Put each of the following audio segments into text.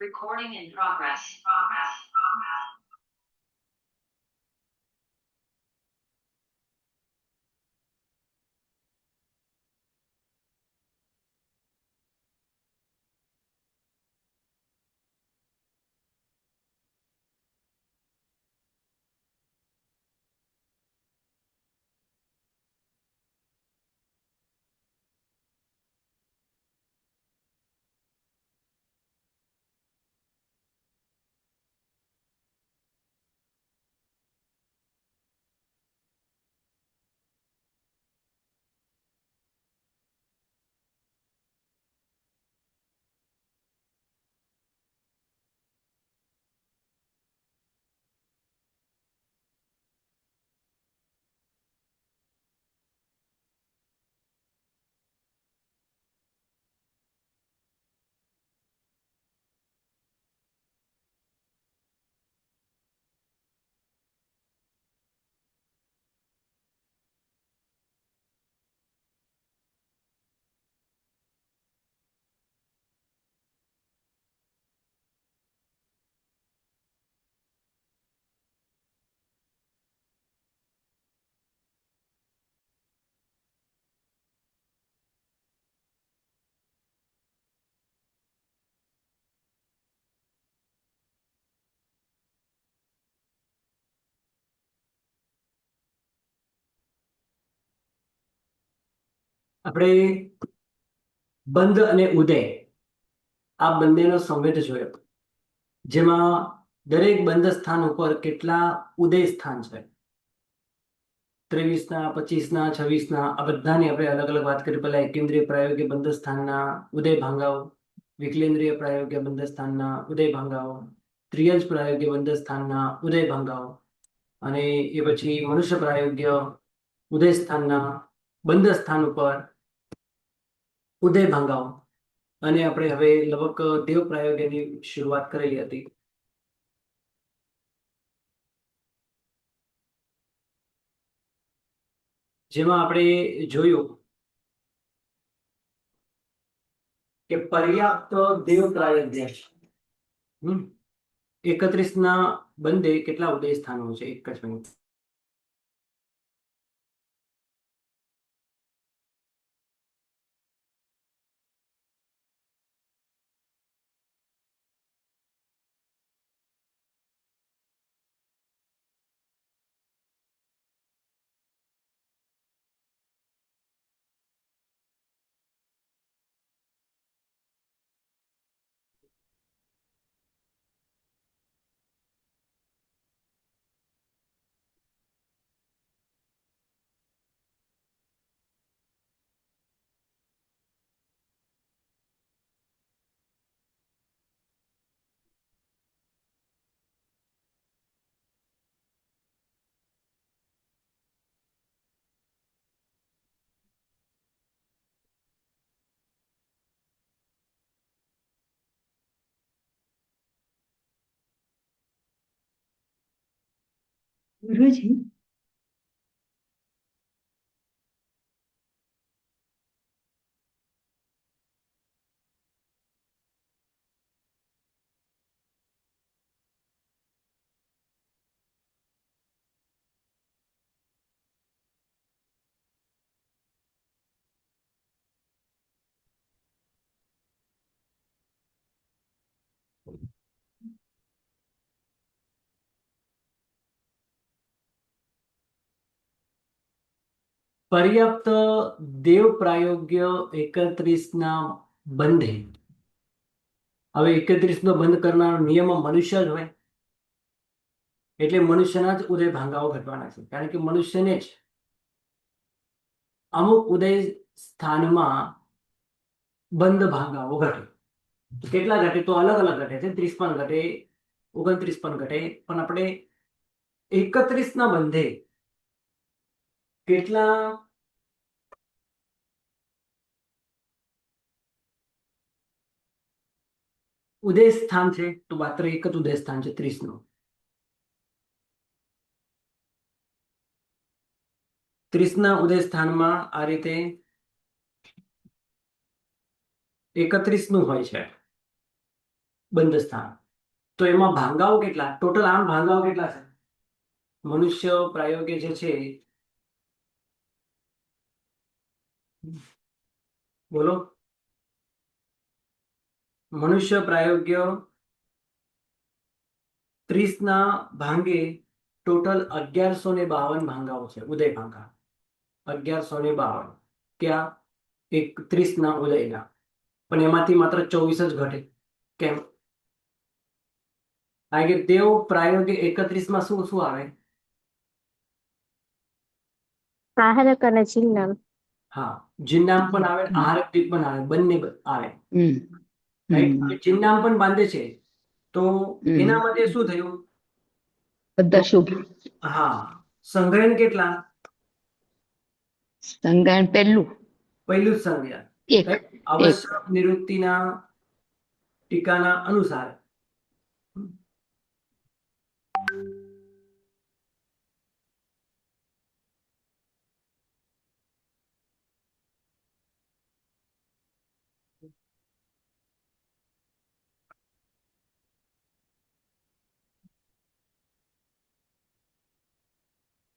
Recording in progress. આપણે બંધ અને ઉદય આ બંનેનો સંવેદ જોયો, જેમાં દરેક બંધ સ્થાન ઉપર કેટલા ઉદય સ્થાન છે. 23ના, 25ના, 26ના આ બધાની આપણે અલગ અલગ વાત કરી. પહેલા એકેન્દ્રીય પ્રાયોગિક બંધ સ્થાનના ઉદય ભાંગાઓ, વિકેન્દ્રીય પ્રાયોગિક બંધ સ્થાનના ઉદય ભાંગાઓ, ત્રિયંશ પ્રાયોગિક બંધ સ્થાનના ઉદય ભાંગાઓ, અને એ પછી મનુષ્ય પ્રાયોગ્ય ઉદય સ્થાનના બંધ સ્થાન ઉપર ઉદય ભાંગાઓ, અને આપણે હવે લગભગ દેવ પ્રાયોગની શરૂઆત કરેલી હતી. જેમાં આપણે જોયું કે પર્યાપ્ત દેવ પ્રાયોગ્ય 31ના બંધે કેટલા ઉદય સ્થાનો છે. એક જ મિનિટ. ગુરુજી, પર્યાપ્ત દેવ પ્રાયોગ્ય 31ના બંધે. હવે 31નો બંધ કરનારો નિયમ મનુષ્ય જ હોય, એટલે મનુષ્યના જ ઉદય ભાંગાઓ ઘટવાના છે. કારણ કે મનુષ્યને જ અમુક ઉદય સ્થાનમાં બંધ ભાંગાઓ ઘટે. કેટલા ઘટે તો અલગ અલગ ઘટે છે. 30 પણ ઘટે, 29 પણ ઘટે, પણ આપણે 31ના બંધે કેટલા ઉદય સ્થાન છે? તો માત્ર એક જ ઉદય સ્થાન છે, 30નું. 30ના ઉદય સ્થાનમાં આ રીતે 31નું હોય છે. બંધ સ્થાન. તો એમાં ભાંગાઓ કેટલા, ટોટલ આમ ભાંગાઓ કેટલા છે મનુષ્ય પ્રાયોગ્ય જે છે? બોલો. મનુષ્ય પ્રાયોગ્ય 30 ના ભાંગે ટોટલ 1152 ભાંગાઓ છે, ઉદય ભાંગા 1152. ક્યાં? 31 ના ઉદયના. પણ એમાંથી માત્ર 24 જ ઘટે. કેમ? કારણ કે તેઓ પ્રાયોગિક 31 માં શું શું આવે? આહારક અને ચિહ્ન. હા, જિન્નામ પણ આવે, આહારક દ્વીપ પણ આવે, બંને આવે. હમ રાઈટ. હમ હવે જિન્નામ પણ બાંધે છે, તો હમ. એના માટે શું થયું? બધા શુભ. હા, સંગ્રહણ કેટલા? સંગાયન પહેલું પહેલું જ સંજ્ઞા. એક એક આવશ્યક નિવૃત્તિના ટીકાના અનુસાર.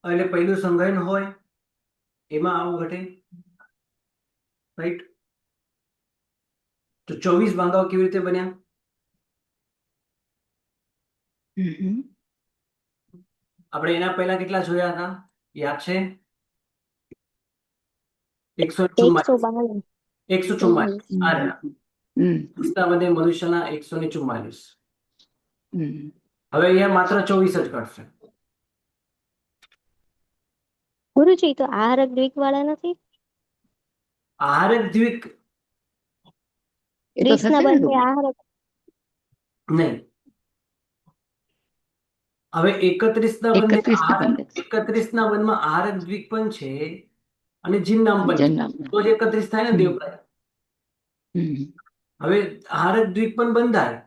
એટલે પહેલું સંગ્રહણ હોય એમાં આવું ઘટે. રાઈટ. તો 24 ભાંગાઓ કેવી રીતે બન્યા? હમ. આપણે એના પહેલા કેટલા જોયા હતા, યાદ છે? 144. 144 આ રહ્યા. પુસ્તકમાં મનુષ્યના 144. હવે અહીંયા માત્ર 24 જ ઘટશે. ગુરુજી તો આહારક દ્વીપ વાળા નથી? આહારક દ્વીપ એ તો 30 ના થશે ને બંને આહારક. નહીં. હવે 31 ના બંને 31 ના બંને 31 ના બંધમાં આહારક દ્વીપ પણ છે અને જિન્નામ પણ છે, જન્મ. તો જ 31 થાય ને દેવપ્રાય. હમ હવે આહારક દ્વીપ પણ બંધાય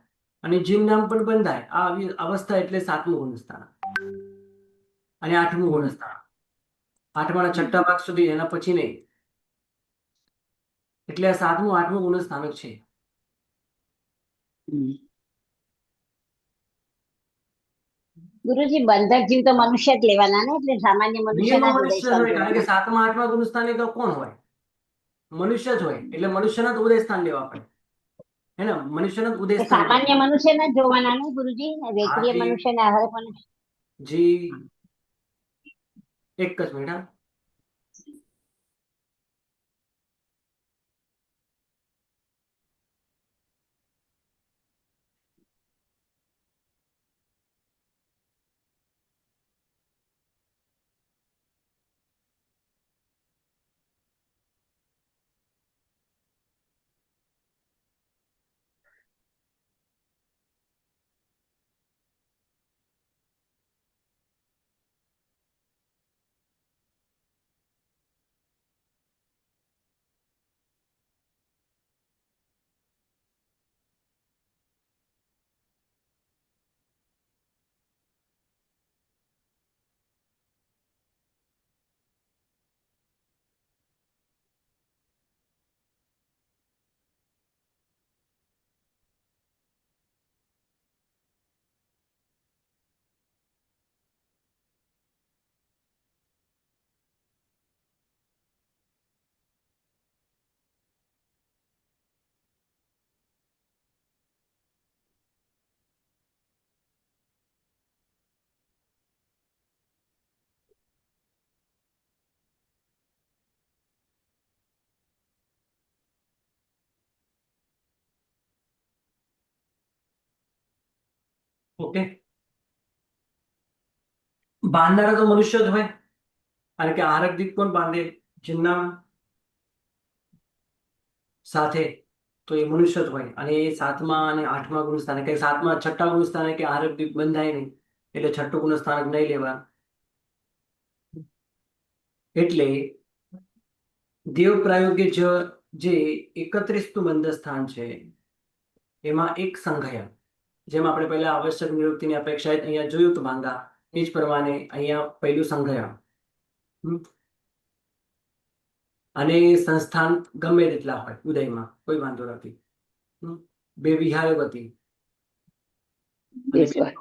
અને જિન્નામ પણ બંધાય. આ અવસ્થા એટલે 7મું ગુણસ્થાન અને 8મું ગુણસ્થાન. 8માના છઠ્ઠા ભાગ સુધી, એના પછી નહીં. એટલે આ 7મું 8મું ગુણસ્થાન છે. ગુરુજી બંધક જીવ તો મનુષ્ય જ લેવાના ને, એટલે સામાન્ય નિયમો મનુષ્યના જ ઉદય મનુષ્ય સ્થાન હોય, કારણ કે લેવાના. 7મા 8મા ગુણસ્થાને તો કોણ હોય? મનુષ્ય જ હોય. એટલે મનુષ્યના જ ઉદય સ્થાન લેવા પડે, હે ને? મનુષ્યના જ ઉદય તો સ્થાન લેવા સામાન્ય મનુષ્યના જ જોવાના ને ગુરુજી, વેકરીય હાજી મનુષ્ય ને આહારક મનુષ્ય. જી. એક જ મિનિટ. હા. ઓકે. બાંધનારા તો મનુષ્ય જ હોય, કારણ કે આહારક દ્વીપ પણ બાંધે જિન્નામ સાથે, તો એ મનુષ્ય જ હોય. અને એ 7મા અને 8મા ગુણસ્થાને કે 7મા છઠ્ઠા ગુણસ્થાને કે આહારક દ્વીપ બંધાય નહીં, એટલે છઠ્ઠું ગુણસ્થાન નહીં લેવા. એટલે દેવ પ્રાયોગ્ય જે 31મું બંધ સ્થાન છે, એમાં એક સંઘયન, જેમ આપણે પહેલા આવશ્યક નિવૃત્તિની અપેક્ષા અહીંયા જોયું હતું માંગા, એ જ પ્રમાણે અહીંયા પહેલું સંઘયન. અને સંસ્થાન ગમે તેટલા હોય ઉદયમાં, કોઈ વાંધો નથી. 2 વિહારો હતી, અને બેસવા.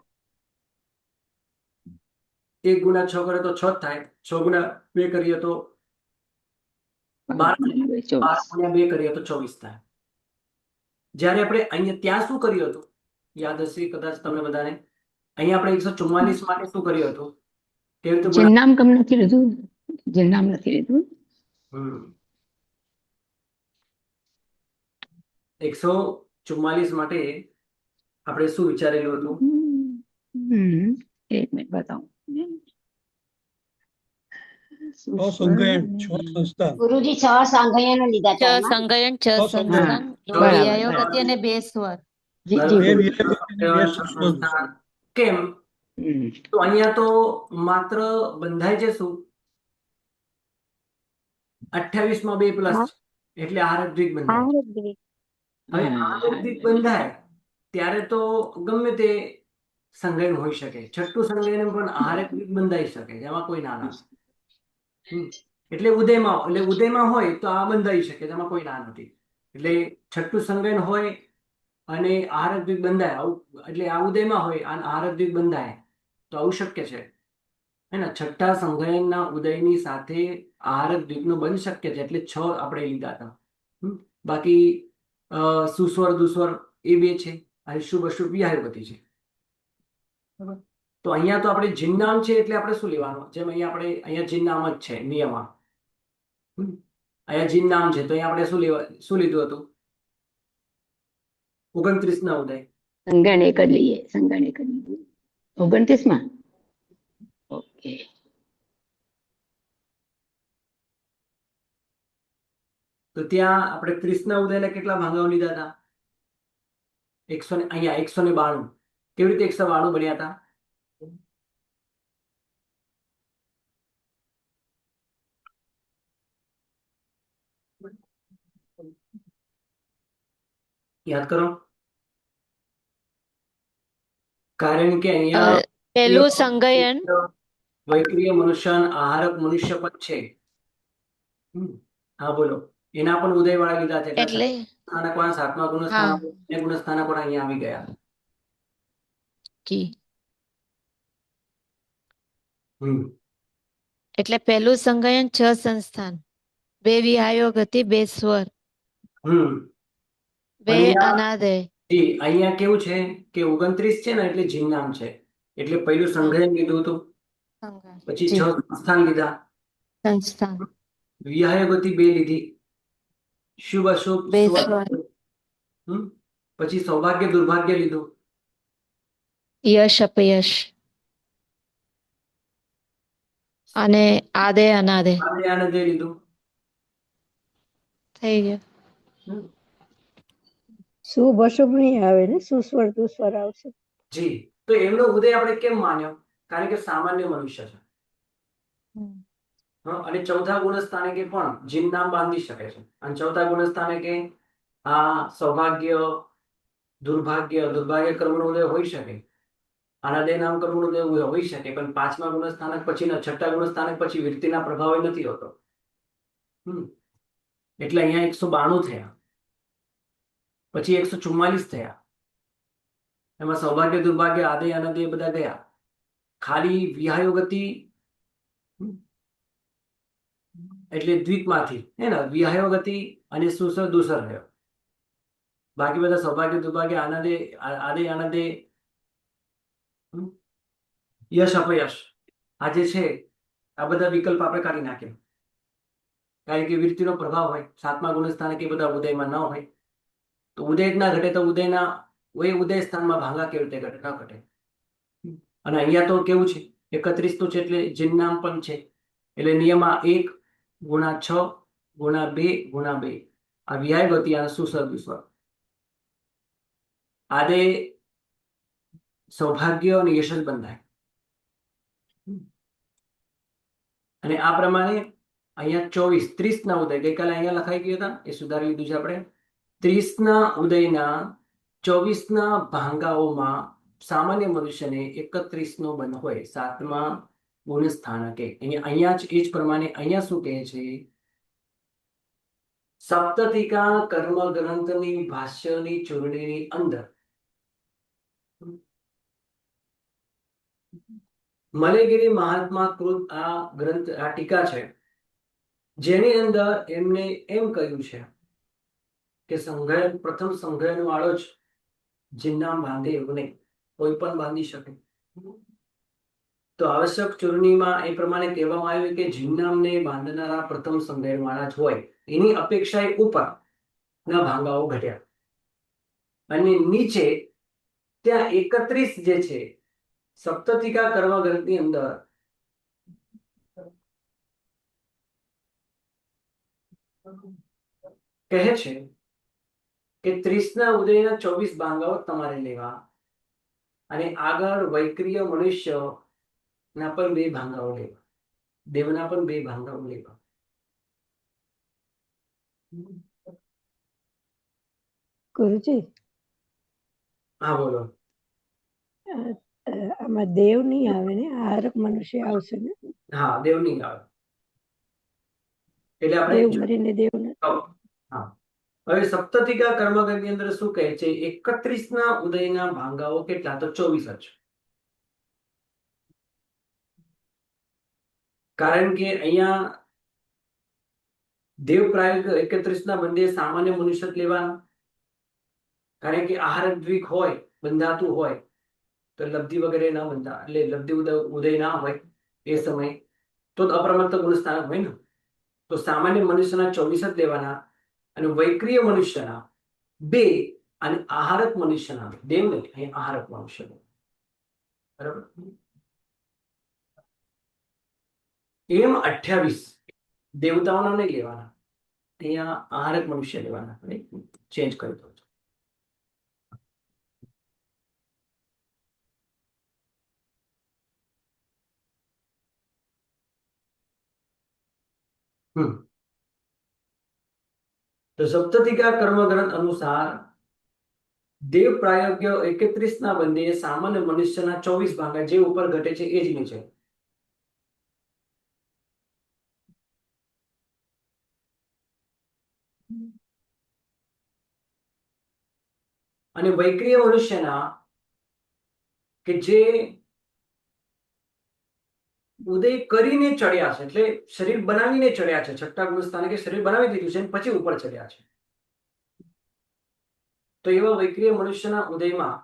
1 ગુણ્યા 6 કરે તો 6 જ થાય. 6 ગુણ્યા 2 કરીએ તો 12 થાય. 12 24. ગુણ્યા 2 કરીએ તો 24 થાય. જ્યારે આપણે અહીંયા ત્યાં શું કર્યું હતું યાદ હશે કદાચ તમને બધાને. અહીંયા આપણે 144 માટે શું કર્યું હતું કેવી રીતે જિન્નામ કમ નથી લીધું. જિન્નામ નથી લીધું. 144 માટે આપણે શું વિચારેલું હતું? એક મિનિટ બતાવું. સંગયન 6 સંસ્થાન ગુરુજી 6 સાંઘળીયાનો લીધા હતા એમાં. સંગયન છ હા, સંસ્થાન બરાબર, વ્યાયોગતિ અને બે સ્વર. જી બે જી વિદ્યાર્થીઓને બે સંસ્થાન. સંસ્થાન. કેમ હમ. તો અહીંયા તો માત્ર બંધાય છે શું 28 માં 2 પ્લસ એટલે આહારક દ્વિક બંધાય. આહારક દ્વિક. હવે આહારક દ્વિક બંધાય ત્યારે તો ગમે તે સંગયન હોઈ શકે. છઠ્ઠું સંગયન પણ આહારક દ્વિક બંધાઈ શકે એમાં કોઈ ના નથી. એટલે ઉદયમાં હોય તો આ બંધાઈ શકે એમાં કોઈ ના નથી. એટલે છઠ્ઠું સંગયન હોય અને આહારક દ્વિક બંધાય આવું એટલે આ ઉદયમાં હોય અને આહારક દ્વિક બંધાય તો આવું શક્ય છે હે ને. છઠ્ઠા સંગયનના ઉદયની સાથે આહારક દ્વિકનું બની શક્ય છે એટલે 6 આપણે લીધા હતા. બાકી સુસ્વર દુસ્વર એ 2 છે અને શુભ અશુભ વ્યાહ્યગતિ છે. બરાબર. તો અહીંયા તો આપણે જિન્નામ છે એટલે આપણે શું લેવાનું? જેમ અહીંયા જિન્નામ જ છે નિયમમાં. અહીંયા જિન્નામ છે તો અહીંયા આપણે શું લીધું હતું? 29 ના ઉદય. સંગણ એક જ લઈએ. સંગણ એક જ લીધું. 29 માં. ઓકે. તો ત્યાં આપણે 30 ના ઉદયના કેટલા ભાંગાઓ લીધા હતા? 192. કેવી રીતે 192 બન્યા હતા? યાદ કરો. કારણ કે અહીંયા પહેલું સંગયન વૈક્રિય મનુષ્ય આહારક મનુષ્ય પદ છે. હા બોલો. એના પણ ઉદય વાળા લીધા છે એટલે સ્થાનક વાળા 7મા ગુણસ્થાનક અને ગુણસ્થાનક વાળા અહીંયા આવી ગયા. કી. હમ એટલે પહેલું સંગયન 6 સંસ્થાન, 2 વિહાયોગતિ, 2 સ્વર, હમ 2 અહીંયા અનાદય. અહીંયા કેવું છે કે 29 છે ને એટલે જિન્નામ છે એટલે પહેલું સંગયન લીધું હતું. પછી 6 સંસ્થાન લીધા. સંસ્થાન વિહાયોગતિ 2 લીધી. શુભ અશુભ 2 સ્વર. સ્વર, પછી સૌભાગ્ય દુર્ભાગ્ય લીધું. યશ અપયશ અને આદે અનાદે. આનંદ લીધું. થઈ ગયું. શુભ અશુભ નહીં આવે ને, સુસ્વર દુસ્વર આવશે. જી. તો એમનો ઉદય આપણે કેમ માન્યો? કારણ કે સામાન્ય મનુષ્ય છે. અને ચોથા ગુણ સ્થાનકે પણ જીન નામ બાંધી શકે છે. અને ચોથા ગુણ સ્થાનકે આ સૌભાગ્ય દુર્ભાગ્ય કર્મનો ઉદય હોઈ શકે. આનાદય નામ કર્મનો ઉદય હોઈ શકે પણ 5મા ગુણ સ્થાનક પછીના 6ઠા ગુણ સ્થાનક પછી વૃત્તિના પ્રભાવ નથી હોતો. એટલે અહીંયા 192 થયા. પછી 144 થયા. એમાં સૌભાગ્ય દુર્ભાગ્ય આદય અનાદય બધા ગયા. ખાલી વિહાયોગતિ એટલે દ્વિકમાંથી હે ને વિહાયોગતિ અને સુસર દુસર રહ્યો. બાકી બધા સૌભાગ્ય દુર્ભાગ્ય આદય અનાદય યશ અપયશ આ જે છે આ બધા વિકલ્પ આપણે કાઢી નાખ્યા. કારણ કે વૃત્તિનો પ્રભાવ હોય 7મા ગુણ સ્થાને કે બધા ઉદયમાં ન હોય તો ઉદય જ ના ઘટે તો ઉદય સ્થાનમાં ભાંગા કેવી રીતે ઘટે? ન ઘટે. અને અહીંયા તો કેવું છે 31 તો છે એટલે જિન્નામ પણ છે એટલે નિયમમાં 1 ગુણા 6 ગુણા 2 ગુણા 2 આ વિહાયગતિ અને સુસર દુસ્વર આદે સૌભાગ્ય અને યશ જ બંધાય. અને આ પ્રમાણે અહીંયા 30 ના ઉદય ગઈકાલે અહીંયા લખાઈ ગયા હતા એ સુધારી લીધું છે આપણે. 30 ના ઉદયના 24 ના ભાંગાઓમાં સામાન્ય મનુષ્યને 31 નો બંધ હોય 7મા ગુણ સ્થાનકે. અહીંયા જ એ જ પ્રમાણે અહીંયા શું કહે છે? સપ્તતિકા કર્મ ગ્રંથની ભાષ્યની ચૂંટણીની અંદર મલેગીરી મહાત્મા કૃત આ ગ્રંથ, આ ટીકા છે, જેની અંદર એમને એમ કહ્યું છે કે સંઘયન, પ્રથમ સંઘયન વાળો જ જીન્નામ બાંધે એવું નહીં, કોઈ પણ બાંધી શકે. તો આવશ્યક ચૂર્ણીમાં એ પ્રમાણે કહેવામાં આવ્યું કે જીન્નામને બાંધનારા પ્રથમ સંઘયન વાળા જ હોય. એની અપેક્ષાએ ઉપર ના ભાંગાઓ ઘટ્યા અને નીચે ત્યાં 31 જે છે સપ્તતિકા કર્મ ગ્રંથની અંદર કહે છે કે 30 ના ઉદયના 24 ભાંગાઓ તમારે લેવા અને આગળ વૈક્રિય મનુષ્ય ના પણ 2 ભાંગાઓ લેવા, દેવના પણ 2 ભાંગાઓ લેવા. ગુરુજી હા બોલો. આમાં દેવ નહીં આવે ને, આહારક મનુષ્ય આવશે ને. હા, દેવ નહીં આવે. એટલે આપણે દેવ મરીને દેવ નથી. હા, હવે સપ્તતિકા કર્મગ્રંથની અંદર શું કહે છે? 31 ના ઉદયના ભાંગાઓ કેટલા? તો 24 જ. કારણ કે અહીંયા દેવ પ્રાયોગ 31 ના બંને સામાન્ય મનુષ્ય જ લેવાના. કારણ કે આહાર દ્વિક હોય, બંધાતું હોય તો લબ્ધિ વગેરે ના બંધા, એટલે લબ્ધિ ઉદય ના હોય એ સમય, તો અપ્રમત્ત ગુણસ્થાનક હોય ને. તો સામાન્ય મનુષ્યના 24 જ લેવાના અને વૈક્રિય મનુષ્યના 2 અને આહારક મનુષ્યના, દેવ નહીં, અહીં આહારક મનુષ્ય. બરાબર. એમ 28 દેવતાઓના નહીં લેવાના, ત્યાં આહારક મનુષ્ય લેવાના. ચેન્જ કરી દો. તો સપ્તતિકા કર્મ ગ્રંથ અનુસાર દેવ પ્રાયોગ્ય 31 ના બંને સામાન્ય મનુષ્યના 24 ભાગા, જે ઉપર ઘટે છે એ જ નીચે. અને વૈક્રિય મનુષ્યના કે જે ઉદય કરીને ચડ્યા છે, એટલે શરીર બનાવીને ચડ્યા છે, છઠ્ઠા ગુણસ્થાને કે શરીર બનાવી દીધું છે પછી ઉપર ચડ્યા છે, તો એવા વૈક્રિય મનુષ્યના ઉદયમાં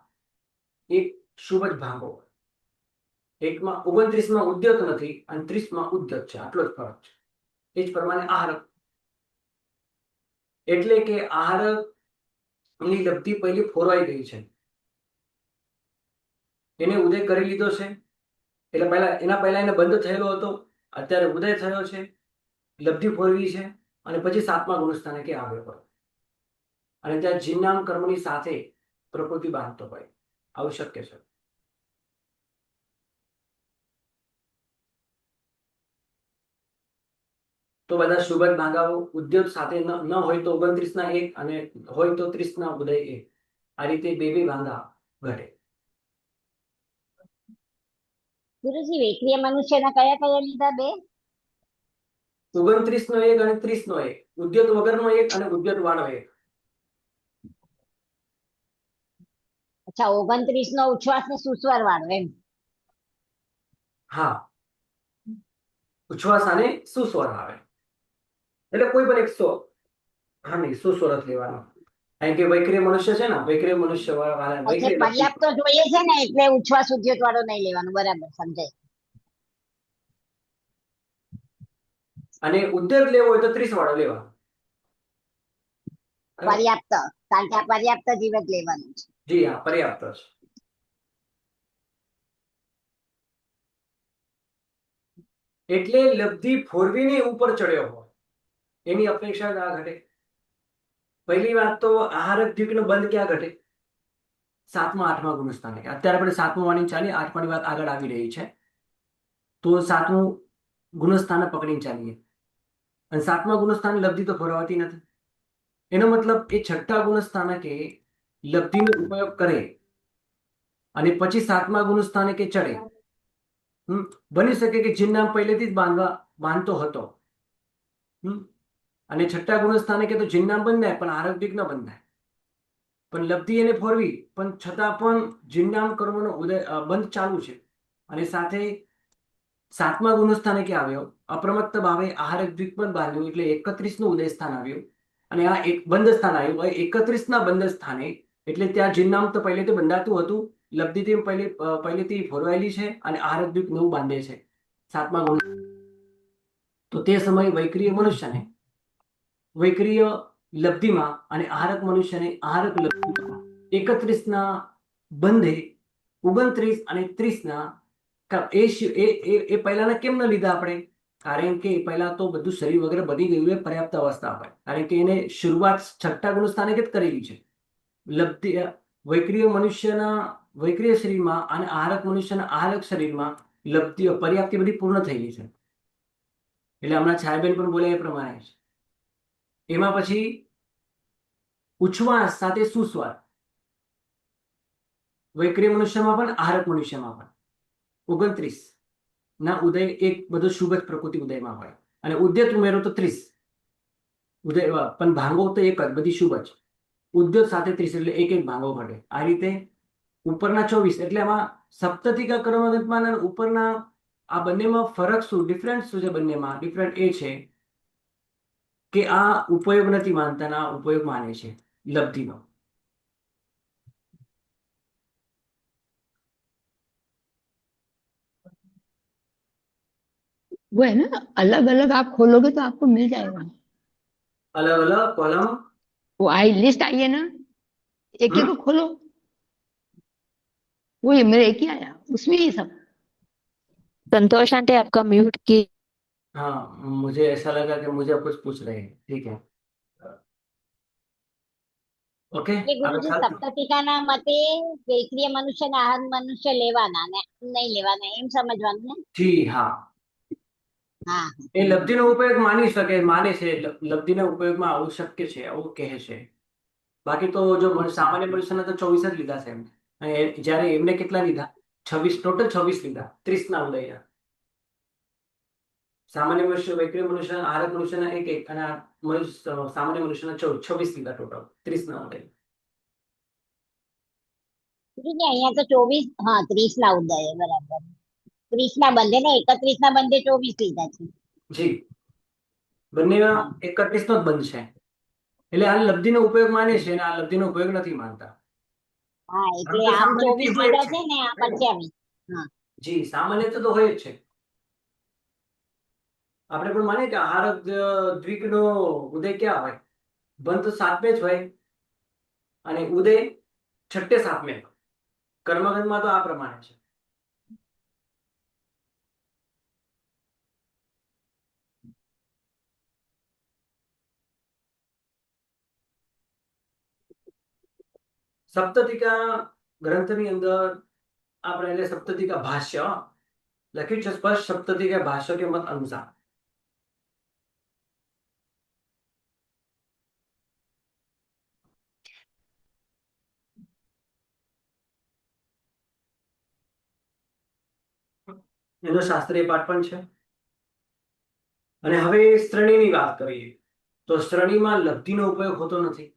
એક શુભ જ ભાગો, એકમાં 29 ઉદ્યત નથી અને 30 ઉદ્યત છે. આટલો જ ફરક છે. એ જ પ્રમાણે આહારક, એટલે કે આહારક ની લબ્ધિ પહેલી ફોરવાઈ ગઈ છે, એને ઉદય કરી લીધો છે. એટલે એના પહેલા એને બંધ થયેલો હતો, અત્યારે ઉદય થયો છે, લબ્ધિ ફોરવી છે અને પછી 7મા ગુણસ્થાને કે આવ્યો હોય અને ત્યાં જીન્નામ કર્મની સાથે પ્રકૃતિ બાંધતો હોય. આવું શક્ય છે. તો બધા શુભ ભાગાઓ ઉદ્યોગ સાથે ન હોય તો 29 ના 1 અને હોય તો 30 ના ઉદય 1. આ રીતે 2 ભાગા ઘટે. ગુરુજી વૈક્રિય મનુષ્યના કયા કયા લીધા? 2. 29 નો 1 અને 30 નો 1. ઉદ્યોગ વગરનો 1 અને ઉદ્યોગ વાળો 1. અચ્છા, 29 નો ઉચ્છ્વાસ ને સુસ્વર વાળો એમ? હા, ઉચ્છ્વાસ અને સુસ્વર આવે એટલે કોઈ પણ એક સો. હા, નહીં, સુસ્વર જ લેવાનો. કારણ કે વૈક્રિય મનુષ્ય છે ને, વૈક્રિય મનુષ્ય વાળા પર્યાપ્ત તો જોઈએ છે ને, એટલે ઉચ્છ્વાસ ઉદ્યોગ વાળો નહીં લેવાનો. બરાબર, સમજાય. અને ઉદ્યોગ લેવો હોય તો 30 વાળો લેવાનો. પર્યાપ્ત, કારણ કે આ પર્યાપ્ત જીવત લેવાનું છે. જી હા, પર્યાપ્ત છે. એટલે લબ્ધિ ફોરવીને ઉપર ચડ્યો હોય એની અપેક્ષા ના ઘટે. પહેલી વાત તો આહારક દ્વિકનો બંધ ક્યાં ઘટે? 7મા 8મા ગુણસ્થાને. અત્યારે આપણે 7મું વાણી ચાલીએ, 8માની વાત આગળ આવી રહી છે, તો 7મું ગુણસ્થાન પકડીને ચાલીએ. અને 7મા ગુણસ્થાન લબ્ધિ તો ફોરવાતી નથી. એનો મતલબ એ છઠ્ઠા ગુણસ્થાનકે લબ્ધિનો ઉપયોગ કરે અને પછી 7મા ગુણસ્થાને કે ચડે. બની શકે કે જીન્નામ પહેલેથી જ બાંધતો હતો અને છઠ્ઠા ગુણસ્થાને કે તો જીન્નામ બંધાય પણ આરબ્ધિક ન બંધાય, પણ લબ્ધિ એને ફોરવી પણ છતાં પણ જીન્નામ કર્મનો ઉદય બંધ ચાલુ છે અને સાથે સાતમા ગુણ સ્થાને ક્યાં આવ્યો? અપ્રમત્ત ભાવે આહારક દ્વિકપદ બાંધ્યું એટલે 31 નું ઉદય સ્થાન આવ્યું અને આ એક બંધ સ્થાન આવ્યું. હવે 31 ના બંધ સ્થાને એટલે ત્યાં જિન્નામ તો પહેલેથી બંધાતું હતું, લબ્ધિથી પહેલેથી ફોરવાયેલી છે અને આહારક દ્વીપ નવું બાંધે છે સાતમા ગુણ. તો તે સમયે વૈક્રિય મનુષ્યને વૈક્રિય લબ્ધિમાં અને આહારક મનુષ્યને આહારક લબ્ધિમાં 31 ના બંધે 29 અને 30 ના એ પહેલાના કેમ ન લીધા આપણે? કારણ કે પહેલા તો બધું શરીર વગેરે બની ગયું એ પર્યાપ્ત અવસ્થા હોય, કારણ કે એને શરૂઆત છઠ્ઠા ગુણ સ્થાને જ કરેલી છે. લબ્ધિ વૈક્રિય મનુષ્યના વૈક્રિય શરીરમાં અને આહારક મનુષ્યના આહારક શરીરમાં લબ્ધિ પર્યાપ્તિ બધી પૂર્ણ થયેલી છે. એટલે હમણાં છાયાબેન પણ બોલે એ પ્રમાણે છે. એમાં પછી ઉચ્છ્વાસ સાથે સુસ્વાર વૈક્રિય મનુષ્યમાં પણ આહારક મનુષ્યમાં પણ 29 ના ઉદય એક બધો શુભ જ પ્રકૃતિ ઉદયમાં હોય અને ઉદ્યત ઉમેરો તો 30 ઉદય પણ ભાંગો તો એક જ બધી શુભ જ. ઉદ્યોત સાથે 30 એટલે એક ભાંગો ઘટે. આ રીતે ઉપરના 24 એટલે આમાં સપ્તતિકા કર્મગતમાં અને ઉપરના આ બંનેમાં ફરક શું, ડિફરન્સ શું છે? બંનેમાં ડિફરન્ટ એ છે કે આ ઉપયોગ નથી માનતા, આ ઉપયોગ માને છે લબ્ધિનો. वो है ना, अलग अलग आप खोलोगे तो आपको मिल जाएगा. अलग अलग कॉलम वो आई लिस्ट आई है ना, एक एक को खोलो. वो ये मेरे एक ही आया, उसमें ये सब. संतोष आंटी आपका म्यूट की. हाँ, मुझे ऐसा लगा कि मुझे आप कुछ पूछ रहे हैं. ठीक है, ओके. એટલે ગુરુજી સપ્તતિકાના મતે વૈક્રિય મનુષ્ય ને આહાર મનુષ્ય લેવાના ને નહીં લેવાના એમ સમજવાનું ને? જી હા, હા. એ લબ્ધિનો ઉપયોગ માને છે, લબ્ધિના ઉપયોગમાં આવું શક્ય છે, આવું કહે છે. બાકી તો જો સામાન્ય મનુષ્યના તો 24 જ લીધા છે એમને, અને જ્યારે એમને કેટલા લીધા? 26, ટોટલ 26 લીધા 30 ના ઉદયના. સામાન્ય મનુષ્ય વૈક્રિય મનુષ્ય આહારક મનુષ્યના એક અને સામાન્ય મનુષ્યના 26 લીધા ટોટલ 30 ના ઉદય. ગુરુજી અહીંયા તો 24, હા 30 ના ઉદય બરાબર. 30 ના બંધે ને 31 ના બંધે 24 લીધા છે. જી, બંનેમાં 31 નો જ બંધ છે. એટલે આ લબ્ધિનો ઉપયોગ માને છે અને આ લબ્ધિનો ઉપયોગ નથી માનતા. હા એટલે તો આમ સામાન્યથી 24 હોય જ લીધા છે. છે ને આ 25. હા જી, સામાન્ય તો હોય જ છે. આપણે પણ માનીએ કે આહારક દ્વિકનો ઉદય ક્યાં હોય? બંધ તો 7મે જ હોય અને ઉદય 6 7મે. કર્મગતમાં તો આ પ્રમાણે છે. સપ્તતિકા ગ્રંથની અંદર આપણે એટલે સપ્તતિકા ભાષ્ય લખ્યું છે સ્પષ્ટ. સપ્તતિકા ભાષ્ય કે મત અનુસાર એનો શાસ્ત્રીય પાઠ પણ છે. અને હવે શ્રેણીની વાત કરીએ તો શ્રેણીમાં લબ્ધિનો ઉપયોગ હોતો નથી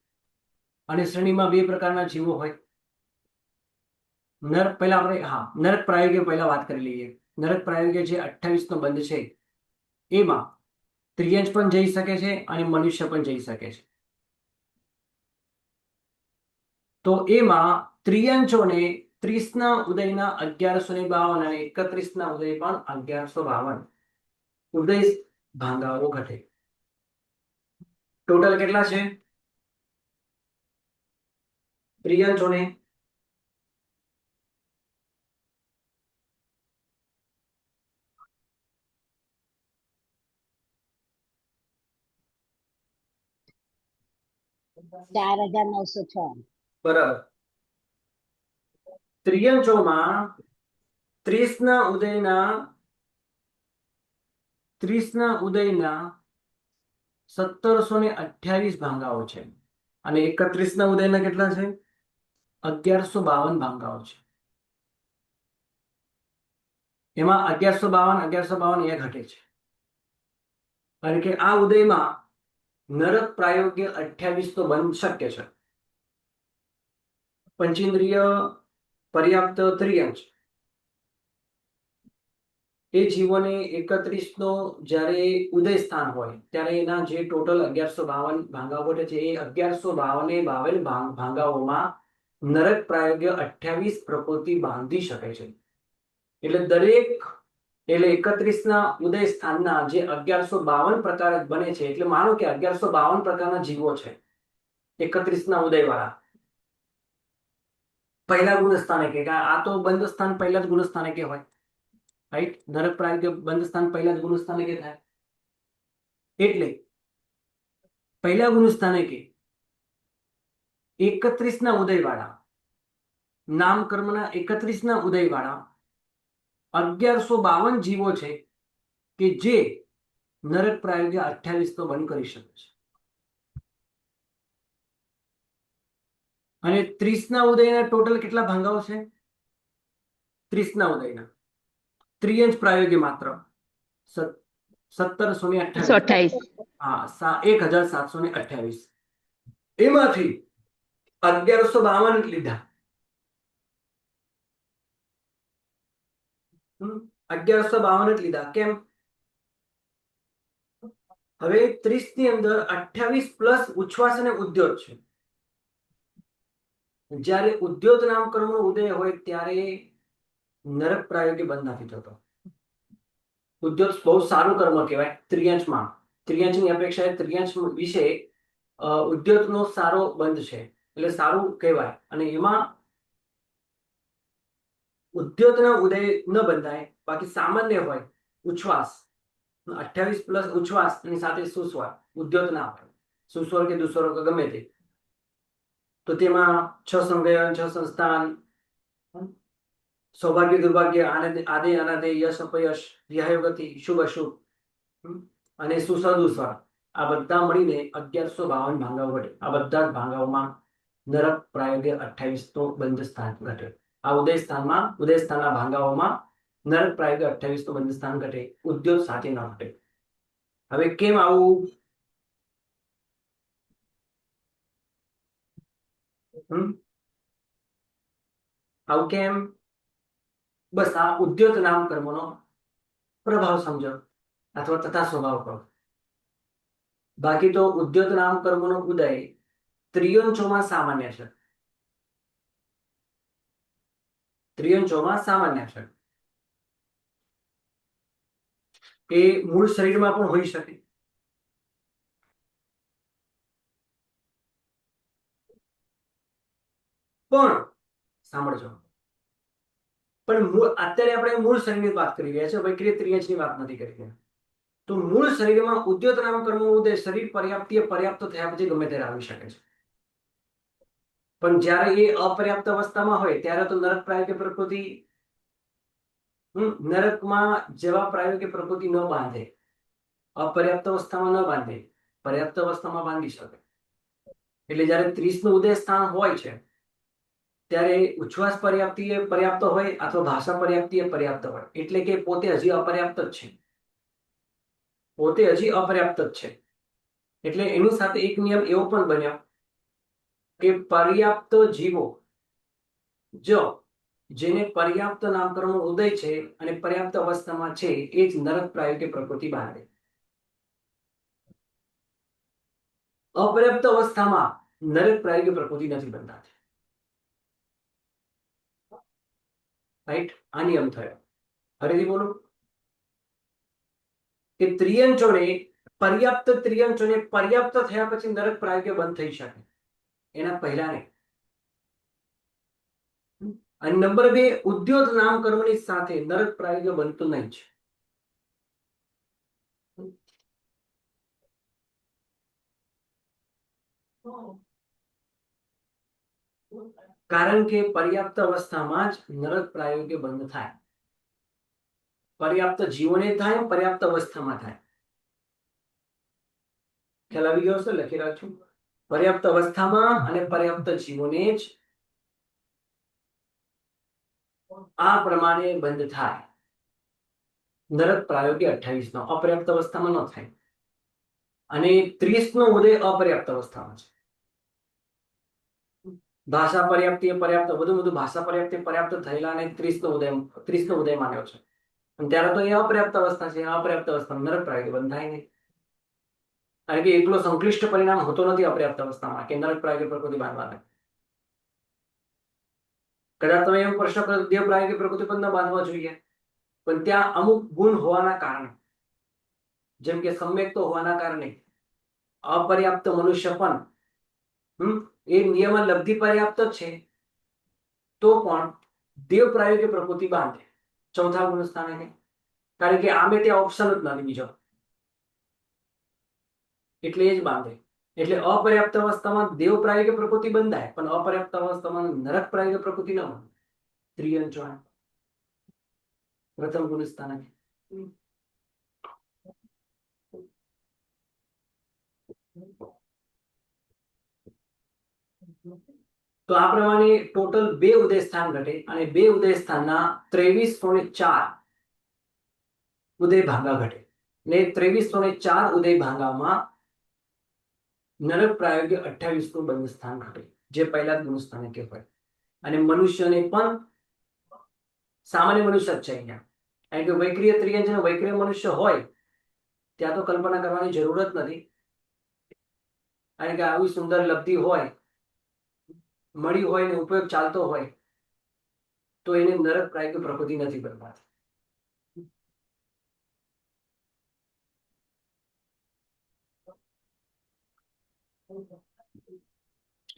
અને શ્રેણીમાં 2 પ્રકારના જીવો હોય. નરક પહેલા આપણે નરક પ્રાયોગિક પહેલા વાત કરી લઈએ. નરક પ્રાયોગિક જે 28 નો બંધ છે એમાં ત્રિયંશ પણ જઈ શકે છે અને મનુષ્ય પણ જઈ શકે છે. તો એમાં ત્રિયંશોને 30 ના ઉદયના 1152 અને 31 ના ઉદય પણ 1152 ઉદય ભાંગાઓ ઘટે. ટોટલ કેટલા છે? ત્રિયંશોને 4906. બરાબર. ત્રિયંશોમાં 30 ના ઉદયના 1728 ભાંગાઓ છે અને 31 ના ઉદયના કેટલા છે? 1152 ભાંગાઓ છે. એમાં 1152 એ ઘટે છે કારણ કે આ ઉદયમાં નરક પ્રાયોગ્ય 28 તો બંધ શક્ય છે. પંચેન્દ્રિય પર્યાપ્ત ત્રિયંશ એ જીવોને 31 નો જ્યારે ઉદય સ્થાન હોય ત્યારે એના જે ટોટલ 1152 ભાંગાઓ ઘટે છે એ 1152 ભાંગાઓમાં નરક પ્રાયોગ્ય 28 પ્રકૃતિ બાંધી શકે છે. એટલે 31 ના ઉદય સ્થાનના જે 1152 પ્રકાર બને છે, એટલે માનો કે 1152 પ્રકારના જીવો છે 31 ના ઉદય વાળા પહેલા ગુણ સ્થાને કે આ તો બંધ સ્થાન પહેલા જ ગુણ સ્થાને કે હોય, રાઈટ. નરક પ્રાયોગ્ય બંધ સ્થાન પહેલા જ ગુણ સ્થાને કે થાય. એટલે પહેલા ગુણ સ્થાને કે 31 ના ઉદય વાળા નામ કર્મના 31 ના ઉદય વાળા 1152 જીવો છે કે જે નરક પ્રાયોગ્ય 28 તો બંધ કરી શકે છે. અને 30 ના ઉદયના ટોટલ કેટલા ભાંગાઓ છે? 30 ના ઉદયના ત્રિયંશ પ્રાયોગ્ય માત્ર 1728. 128. હા, 1728. એમાંથી 1152 લીધા. 1152 જ લીધા. કેમ? હવે 30 ની અંદર 28 પ્લસ ઉચ્છ્વાસ અને ઉદ્યોત છે. જ્યારે ઉદ્યોત નામ કર્મનો ઉદય હોય ત્યારે નરક પ્રાયોગ્ય બંધ નથી થતો. ઉદ્યોત બહુ સારું કર્મ કહેવાય ત્રિયંશમાં. ત્રિયંશની અપેક્ષાએ ત્રિયંશ વિશે ઉદ્યોતનો સારો બંધ છે, એટલે સારું કહેવાય. અને એમાં ઉદ્યોતના ઉદય ન બંધાય, બાકી સામાન્ય હોય ઉચ્છ્વાસ 28 પ્લસ ઉચ્છ્વાસ એની સાથે સુસ્વર, ઉદ્યોત ના હોય સુસ્વર કે દુસ્વર કે ગમે તે, તો તેમાં 6 સંગયન, 6 સંસ્થાન, સૌભાગ્ય દુર્ભાગ્ય, આદે અનાદે, યશ અપયશ, વિહાયોગતિ, શુભ અશુભ અને સુસર દુસ્વર, આ બધા મળીને 1152 ભાંગાઓ ઘટે. આ બધા જ ભાંગાઓમાં નરક પ્રાયોગ્ય 28 તો બંધ સ્થાન ઘટે. આ ઉદય સ્થાનના ભાંગાઓમાં નરક પ્રાયોગ્ય 28 તો બંધ સ્થાન ઘટે, ઉદ્યોગ સાથે ન ઘટે. હવે કેમ આવું? આવું કેમ? બસ આ ઉદ્યોત નામ કર્મનો પ્રભાવ સમજો અથવા તથા સ્વભાવ કરો. બાકી તો ઉદ્યોત નામ કર્મનો ઉદય ત્રિયંશોમાં સામાન્ય છે. ત્રિયંશોમાં સામાન્ય છે. એ મૂળ શરીરમાં પણ હોઈ શકે. પણ સાંભળજો, પણ અત્યારે આપણે મૂળ શરીરની વાત કરી રહ્યા છીએ, વૈક્રિય ત્રિયંશની વાત નથી કરી રહ્યા. તો મૂળ શરીરમાં ઉદ્યોત નામ કર્મનો ઉદય શરીર પર્યાપ્ત થયા પછી ગમે ત્યારે આવી શકે છે. પણ જ્યારે એ અપર્યાપ્ત અવસ્થામાં હોય ત્યારે તો નરક પ્રાયોગ્ય પ્રકૃતિ નરકમાં જેવા પ્રાયોગ્ય પ્રકૃતિ ન બાંધે. અપર્યાપ્ત અવસ્થામાં ન બાંધે, પર્યાપ્ત અવસ્થામાં બાંધી શકે. એટલે જ્યારે 30 નું ઉદય સ્થાન હોય છે ત્યારે ઉચ્છ્વાસ પર્યાપ્તિ એ પર્યાપ્ત હોય અથવા ભાષા પર્યાપ્તિ એ પર્યાપ્ત હોય, એટલે કે પોતે હજી અપર્યાપ્ત જ છે. પોતે હજી અપર્યાપ્ત જ છે. એટલે એની સાથે એક નિયમ એવો પણ બન્યો કે પર્યાપ્ત જીવો જો જેને પર્યાપ્ત નામકરણનો ઉદય છે અને પર્યાપ્ત અવસ્થામાં છે એ જ નરક પ્રાયોગ્ય પ્રકૃતિ બાંધે. અપર્યાપ્ત અવસ્થામાં નરક પ્રાયોગ્ય પ્રકૃતિ નથી બંધાતી. રાઈટ? આ નિયમ થયો. ફરીથી બોલો કે ત્રિયંચોને પર્યાપ્ત થયા પછી નરક પ્રાયોગ્ય બંધ થઈ શકે, એના પહેલા નહીં. અને નંબર 2, ઉદ્યોત નામ કર્મની સાથે નરક પ્રાયોગ્ય બનતું નહીં છે. કારણ કે પર્યાપ્ત અવસ્થામાં જ નરક પ્રાયોગ્ય બંધ થાય. પર્યાપ્ત જીવોને થાય, પર્યાપ્ત અવસ્થામાં થાય. ખ્યાલ આવી ગયો હશે? લખી રાખજો. પર્યાપ્ત અવસ્થામાં અને પર્યાપ્ત જીવોને જ આ પ્રમાણે બંધ થાય. નરક પ્રાયોગ્ય 28 નો અપર્યાપ્ત અવસ્થામાં ન થાય. અને 30 નો ઉદય અપર્યાપ્ત અવસ્થામાં છે. ભાષા પર્યાપ્તિ પર્યાપ્ત, વધુ ભાષા પર્યાપ્તિ પર્યાપ્ત થયેલા અને 30 નો ઉદય માન્યો છે. અને ત્યારે તો એ અપર્યાપ્ત અવસ્થા છે. અપર્યાપ્ત અવસ્થામાં નરક પ્રાયોગિક બંધ થાય નહીં. કારણ કે એકલો સંક્લિષ્ટ પરિણામ હોતો નથી અપર્યાપ્ત અવસ્થામાં કે નરક પ્રાયોગિક પ્રકૃતિ બાંધવા લાગે. કદાચ તમે એવો પ્રશ્ન કરો દેવ પ્રાયોગિક પ્રકૃતિ પણ ન બાંધવા જોઈએ, પણ ત્યાં અમુક ગુણ હોવાના કારણે, જેમ કે સમ્યક્ત હોવાના કારણે અપર્યાપ્ત મનુષ્ય પણ એ નિયમ લબ્ધિ પર્યાપ્ત જ છે તો પણ દેવ પ્રાયોગિક પ્રકૃતિ બાંધે ચોથા ગુણ સ્થાને. કારણ કે આમે ત્યાં ઓપ્શન જ નથી બીજો, એટલે એ જ બાંધે. એટલે અપર્યાપ્ત અવસ્થામાં દેવ પ્રાયોગિક પ્રકૃતિ બંધાય, પણ અપર્યાપ્ત અવસ્થામાં નરક પ્રાયોગિક પ્રકૃતિ ન બંધાય. ત્રિયંચો પ્રથમ ગુણ સ્થાને. તો આ પ્રમાણે ટોટલ 2 ઉદય સ્થાન ઘટે અને 2 ઉદય સ્થાનના 2304 ઉદય ભાંગા ઘટે. ને 2304 ઉદય ભાંગામાં નરક પ્રાયોગિક 28 નું બંધ સ્થાન ઘટે, જે પહેલા ગુણ સ્થાને કહેવાય. અને મનુષ્યને પણ સામાન્ય મનુષ્ય જ છે અહીંયા, કારણ કે વૈક્રિય ત્રિયંજ અને વૈક્રિય મનુષ્ય હોય ત્યાં તો કલ્પના કરવાની જરૂર જ નથી. કારણ કે આવી સુંદર લબ્ધિ હોય, મળી હોય ને ઉપયોગ ચાલતો હોય તો એને નરક પ્રાયોગિક પ્રકૃતિ નથી બનવાતી.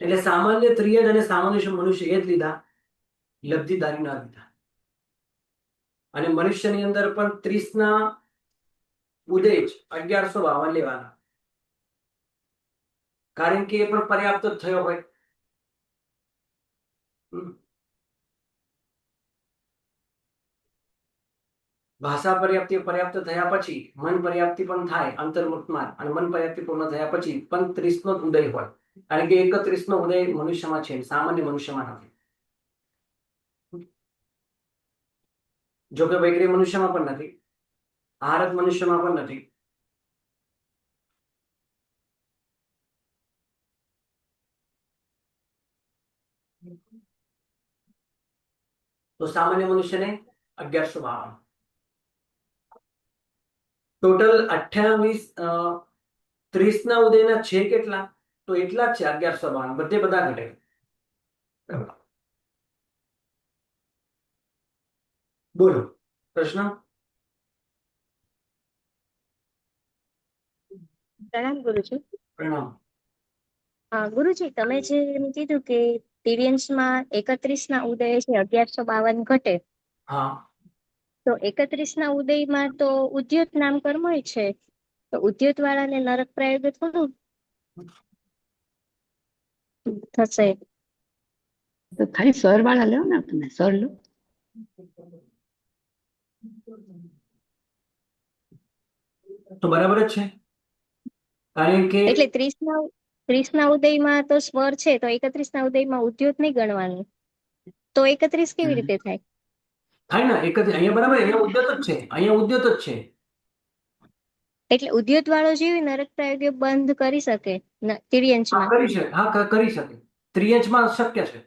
એટલે સામાન્ય ત્રિયજ અને સામાન્ય મનુષ્ય એ જ લીધા, લબ્ધિધારી ના લીધા. અને મનુષ્યની અંદર પણ 30 ના ઉદય જ 1152 લેવાના, કારણ કે એ પણ પર્યાપ્ત જ થયો હોય. ભાષા પર્યાપ્તિ પર્યાપ્ત થયા પછી મન પર્યાપ્તિ પણ થાય અંતર્મુખમાં, અને મન પર્યાપ્તિ પૂર્ણ થયા પછી પણ 30 નો ઉદય હોય. કારણ કે 31 નો ઉદય મનુષ્યમાં છે, સામાન્ય મનુષ્યમાં નથી. જો કે વૈક્રિય મનુષ્યમાં પણ નથી, આહારક મનુષ્યમાં પણ નથી. તો સામાન્ય મનુષ્યને 1152. ટોટલ 28 30 ના ઉદયના છે કેટલા? તો એટલા જ છે 1152, બધે બધા ઘટે. બોલો પ્રશ્ન. પ્રણામ ગુરુજી. પ્રણામ. ગુરુજી, તમે જે એમ કીધું કે તિર્યંશમાં 31 ના ઉદય છે 1152 ઘટે, હા, તો 31 ના ઉદયમાં તો ઉદ્યોત નામ કર્મ હોય છે, તો ઉદ્યોત વાળાને નરક પ્રાયોગ થોડું થશે? તો ખાલી સર વાળા લો ને, તમે સર લો. તો બરાબર જ છે. કારણ કે એટલે 30 ના ઉદયમાં તો સ્વર છે, તો 31 ના ઉદયમાં ઉદ્યોત નહીં ગણવાનું, તો 31 કેવી રીતે થાય? થાય ને 31 અહીંયા બરાબર, અહીંયા ઉદ્યોત જ છે, અહીંયા ઉદ્યોત જ છે. એટલે ઉદ્યોત વાળો જેવી નરક પ્રાયોગ બંધ કરી શકે હા, તિર્યંશમાં? કરી શકે. હા, કરી શકે. ત્રિયંશમાં શક્ય છે.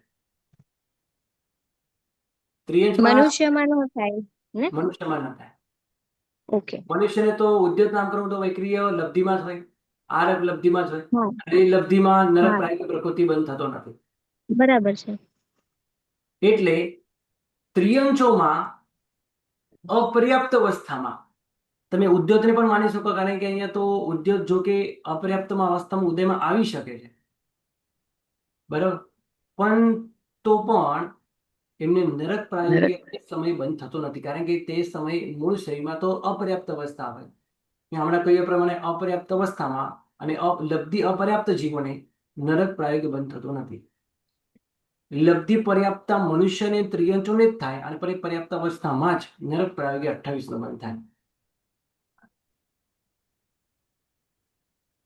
ત્રિયંશમાં મનુષ્યમાં ન થાય ને? મનુષ્યમાં ન થાય. ઓકે. મનુષ્યને તો ઉદ્યોત નામ કરવું તો વૈક્રિય લબ્ધિમાં જ હોય, આરક લબ્ધિમાં જ હોય. હા, અને એ લબ્ધિમાં નરક હા, પ્રાયોગિક પ્રકૃતિ બંધ થતો નથી. બરાબર છે. એટલે ત્રિયંશોમાં અપર્યાપ્ત અવસ્થામાં તમે ઉદ્યોતને પણ માની શકો, કારણ કે અહીંયા તો ઉદ્યોત જો કે અપર્યાપ્તમાં અવસ્થામાં ઉદયમાં આવી શકે છે, બરાબર, પણ તો પણ એમને નરક પ્રાયોગિક સમય બંધ થતો નથી, કારણ કે તે સમય મૂળ શરીરમાં તો અપર્યાપ્ત અવસ્થા હોય. હમણાં કહ્યા પ્રમાણે અપર્યાપ્ત અવસ્થામાં અને લબ્ધિ અપર્યાપ્ત જીવોને નરક પ્રાયોગિક બંધ થતો નથી. લબ્ધિ પર્યાપ્ત મનુષ્યને ત્રિયંચોને જ થાય, અને પર્યાપ્ત અવસ્થામાં જ નરક પ્રાયોગિક 28 નો બંધ થાય.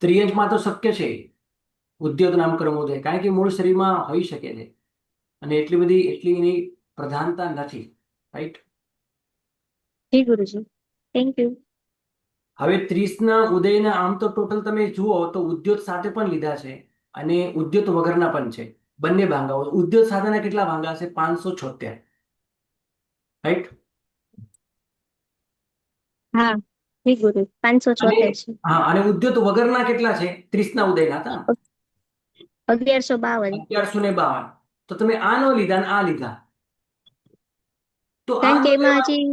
ત્રિયંજમાં તો શક્ય છે ઉદ્યોત નામ કર્મોદય, કારણ કે મૂળ શરીરમાં હોઈ શકે છે અને એટલી એની પ્રધાનતા નથી. રાઈટ. જી ગુરુજી, થેન્ક યુ. હવે 30 ના ઉદયના આમ તો ટોટલ તમે જુઓ તો ઉદ્યોત સાથે પણ લીધા છે અને ઉદ્યોત વગરના પણ છે, બંને ભાંગાઓ. ઉદ્યોત સાથેના કેટલા ભાંગા છે? 576. રાઈટ. હા જી ગુરુ 576 છે. હા, અને ઉદ્યોત વગરના કેટલા છે? 30 ના ઉદયના હતા ને? 1152. 1152. તો તમે આ ન લીધા ને આ લીધા, તો આ કારણ ન કે એમાં લેવા. હજી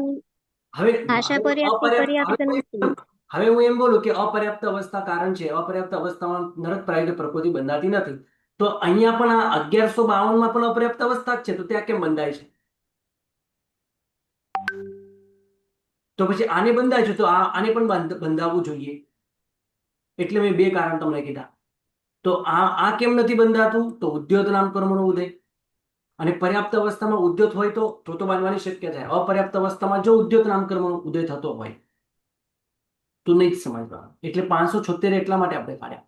હવે ભાષા પર્યાપ્ત પર્યાપ્ત નથી. હવે હું એમ બોલું કે અપર્યાપ્ત અવસ્થા કારણ છે, અપર્યાપ્ત અવસ્થામાં નરક પ્રાયોગિક પ્રકૃતિ બંધાતી નથી. તો અહીંયા પણ આ 1152 માં પણ અપર્યાપ્ત અવસ્થા જ છે, તો ત્યાં કેમ બંધાય છે? તો પછી આને બંધાય છે, તો આને પણ બંધાવવું જોઈએ. એટલે મેં 2 કારણ તમને કીધા. તો આ કેમ નથી બંધાતું? તો ઉદ્યોત નામ કર્મનો ઉદય. અને પર્યાપ્ત અવસ્થામાં ઉદ્યોત હોય તો બાંધવાની શક્યતા છે. અપર્યાપ્ત અવસ્થામાં જો ઉદ્યોત નામ કર્મનો ઉદય થતો હોય તો નહીં જ સમજવાનું. એટલે 576 એટલા માટે આપણે કાઢ્યા.